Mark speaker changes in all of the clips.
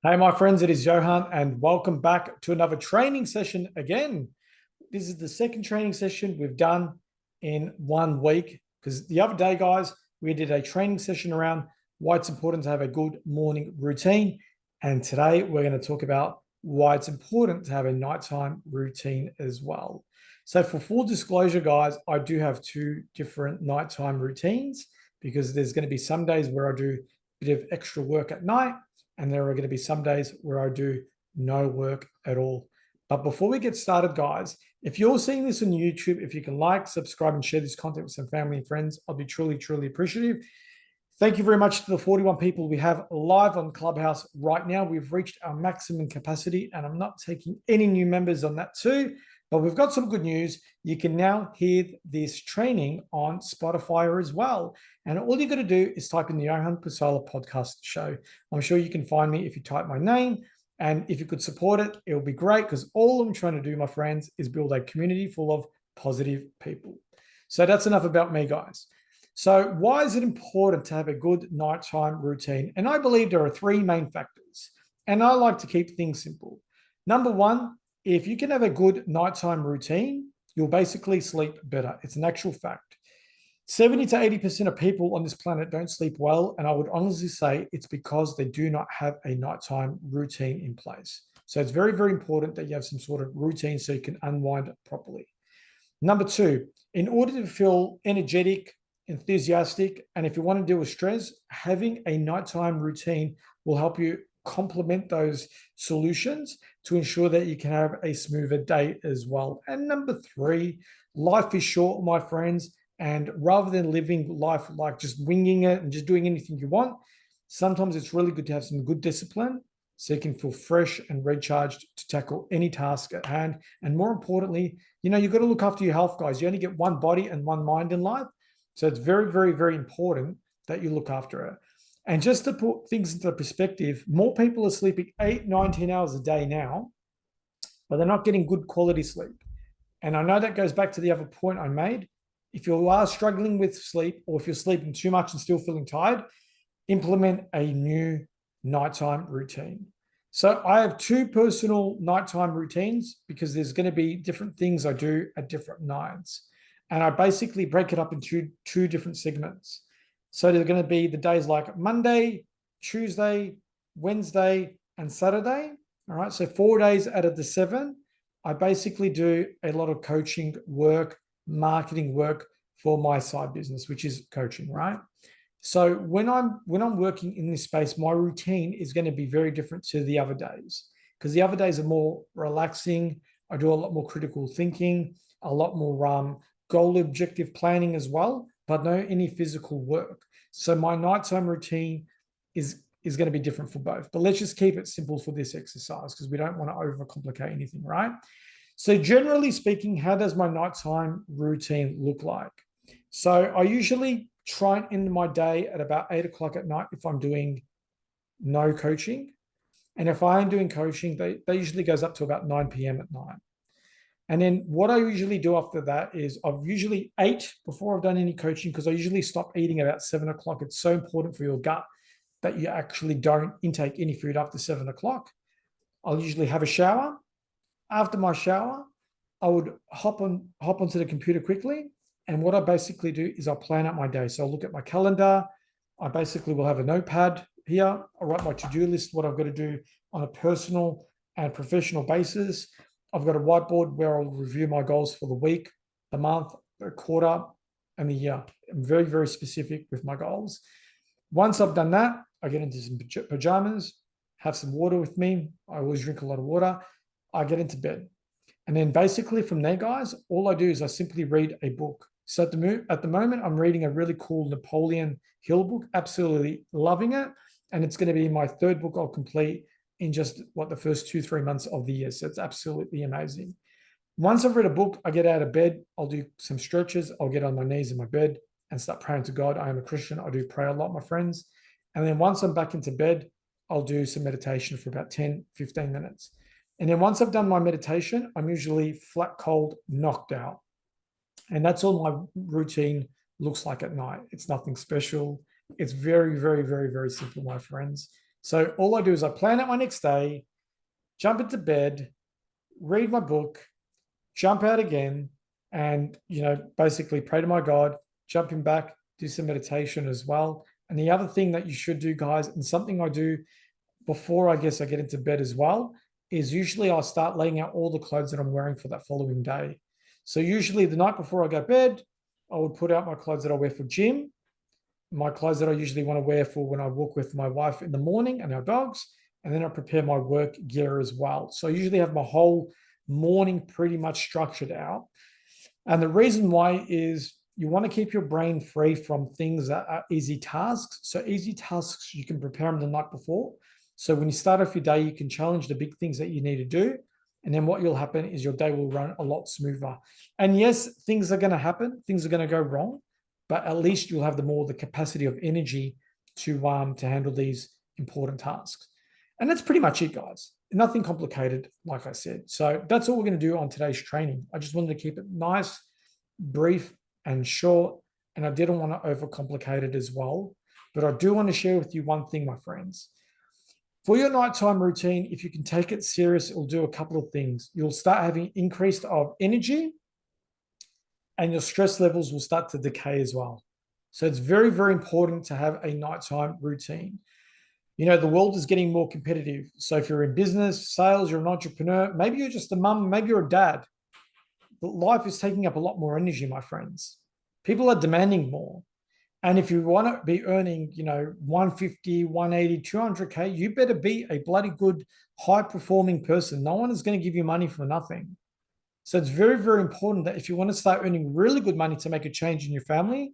Speaker 1: Hey, my friends, it is Johann, and welcome back to another training session again. This is the second training session we've done in 1 week because the other day, guys, we did a training session around why it's important to have a good morning routine. And today we're going to talk about why it's important to have a nighttime routine as well. So, for full disclosure, guys, I do have two different nighttime routines because there's going to be some days where I do a bit of extra work at night, and there are going to be some days where I do no work at all. But before we get started, guys, if you're seeing this on YouTube, if you can like, subscribe, and share this content with some family and friends, I'll be truly, truly appreciative. Thank you very much to the 41 people we have live on Clubhouse right now. We've reached our maximum capacity, and I'm not taking any new members on that too. But we've got some good news. You can now hear this training on Spotify as well. And all you got to do is type in the Johann Psaila podcast show. I'm sure you can find me if you type my name. And if you could support it, it will be great because all I'm trying to do, my friends, is build a community full of positive people. So that's enough about me, guys. So why is it important to have a good nighttime routine? And I believe there are three main factors. And I like to keep things simple. Number one, if you can have a good nighttime routine, you'll basically sleep better. It's an actual fact. 70 to 80% of people on this planet don't sleep well. And I would honestly say it's because they do not have a nighttime routine in place. So it's very, very important that you have some sort of routine so you can unwind properly. Number two, in order to feel energetic, enthusiastic, and if you want to deal with stress, having a nighttime routine will help you complement those solutions to ensure that you can have a smoother day as well. And number three, life is short, my friends. And rather than living life like just winging it and just doing anything you want, sometimes it's really good to have some good discipline so you can feel fresh and recharged to tackle any task at hand. And more importantly, you've got to look after your health, guys. You only get one body and one mind in life. So it's very, very, very important that you look after it. And just to put things into perspective, more people are sleeping 8, 9, 10 hours a day now, but they're not getting good quality sleep. And I know that goes back to the other point I made. If you are struggling with sleep, or if you're sleeping too much and still feeling tired, implement a new nighttime routine. So I have two personal nighttime routines because there's going to be different things I do at different nights. And I basically break it up into two different segments. So there's going to be the days like Monday, Tuesday, Wednesday, and Saturday. All right. So 4 days out of the 7, I basically do a lot of coaching work, marketing work for my side business, which is coaching, right? So when I'm working in this space, my routine is going to be very different to the other days because the other days are more relaxing. I do a lot more critical thinking, a lot more goal objective planning as well, but no any physical work. So my nighttime routine is going to be different for both. But let's just keep it simple for this exercise because we don't want to overcomplicate anything, right? So generally speaking, how does my nighttime routine look like? So I usually try and end my day at about 8 o'clock at night if I'm doing no coaching. And if I am doing coaching, they usually goes up to about 9 p.m. at night. And then what I usually do after that is I've usually ate before I've done any coaching because I usually stop eating about 7 o'clock. It's so important for your gut that you actually don't intake any food after 7 o'clock. I'll usually have a shower. After my shower, I would hop onto the computer quickly. And what I basically do is I'll plan out my day. So I'll look at my calendar. I basically will have a notepad here. I'll write my to-do list, what I've got to do on a personal and professional basis. I've got a whiteboard where I'll review my goals for the week, the month, the quarter, and the year. I'm very, very specific with my goals. Once I've done that, I get into some pajamas, have some water with me. I always drink a lot of water. I get into bed. And then basically from there, guys, all I do is I simply read a book. So at the moment, I'm reading a really cool Napoleon Hill book, absolutely loving it. And it's going to be my third book I'll complete in just the first 2-3 months of the year. So it's absolutely amazing. Once I've read a book, I get out of bed. I'll do some stretches. I'll get on my knees in my bed and start praying to God. I am a Christian. I do pray a lot, my friends. And then once I'm back into bed, I'll do some meditation for about 10, 15 minutes. And then once I've done my meditation, I'm usually flat cold, knocked out. And that's all my routine looks like at night. It's nothing special. It's very, very, very, very simple, my friends. So all I do is I plan out my next day, jump into bed, read my book, jump out again, and basically pray to my God, jumping back, do some meditation as well. And the other thing that you should do, guys, and something I do before I guess I get into bed as well, is usually I'll start laying out all the clothes that I'm wearing for that following day. So usually the night before I go to bed, I would put out my clothes that I wear for gym, my clothes that I usually want to wear for when I walk with my wife in the morning and our dogs, and then I prepare my work gear as well. So I usually have my whole morning pretty much structured out. And the reason why is you want to keep your brain free from things that are easy tasks. So easy tasks, you can prepare them the night before. So when you start off your day, you can challenge the big things that you need to do. And then what will happen is your day will run a lot smoother. And yes, things are going to happen. Things are going to go wrong, but at least you'll have the capacity of energy to handle these important tasks. And that's pretty much it, guys. Nothing complicated, like I said. So that's all we're going to do on today's training. I just wanted to keep it nice, brief, and short. And I didn't want to overcomplicate it as well. But I do want to share with you one thing, my friends. For your nighttime routine, if you can take it serious, it will do a couple of things. You'll start having increased of energy, and your stress levels will start to decay as well. So it's very, very important to have a nighttime routine. The world is getting more competitive. So if you're in business, sales, you're an entrepreneur, maybe you're just a mum, maybe you're a dad. But life is taking up a lot more energy, my friends. People are demanding more. And if you want to be earning, 150, 180, 200K, you better be a bloody good, high performing person. No one is going to give you money for nothing. So it's very, very important that if you want to start earning really good money to make a change in your family,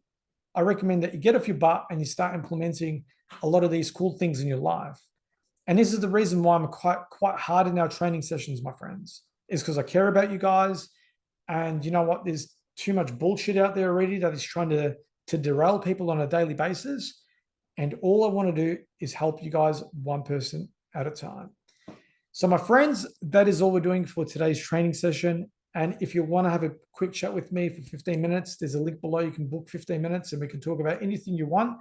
Speaker 1: I recommend that you get off your butt and you start implementing a lot of these cool things in your life. And this is the reason why I'm quite hard in our training sessions, my friends, is because I care about you guys. And you know what? There's too much bullshit out there already that is trying to derail people on a daily basis. And all I want to do is help you guys one person at a time. So my friends, that is all we're doing for today's training session. And if you want to have a quick chat with me for 15 minutes, there's a link below. You can book 15 minutes and we can talk about anything you want.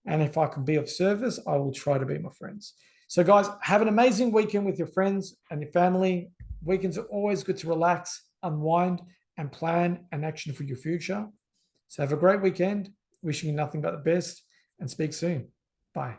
Speaker 1: And if I can be of service, I will try to be, my friends. So guys, have an amazing weekend with your friends and your family. Weekends are always good to relax, unwind, and plan an action for your future. So have a great weekend. Wishing you nothing but the best and speak soon. Bye.